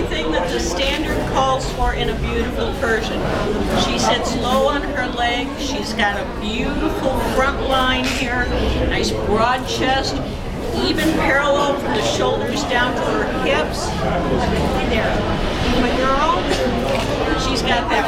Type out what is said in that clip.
everything that the standard calls for in a beautiful Persian. She sits low on her leg. She's got a beautiful front line here, nice broad chest, even parallel from the shoulders down to her hips. There, my girl. She's got that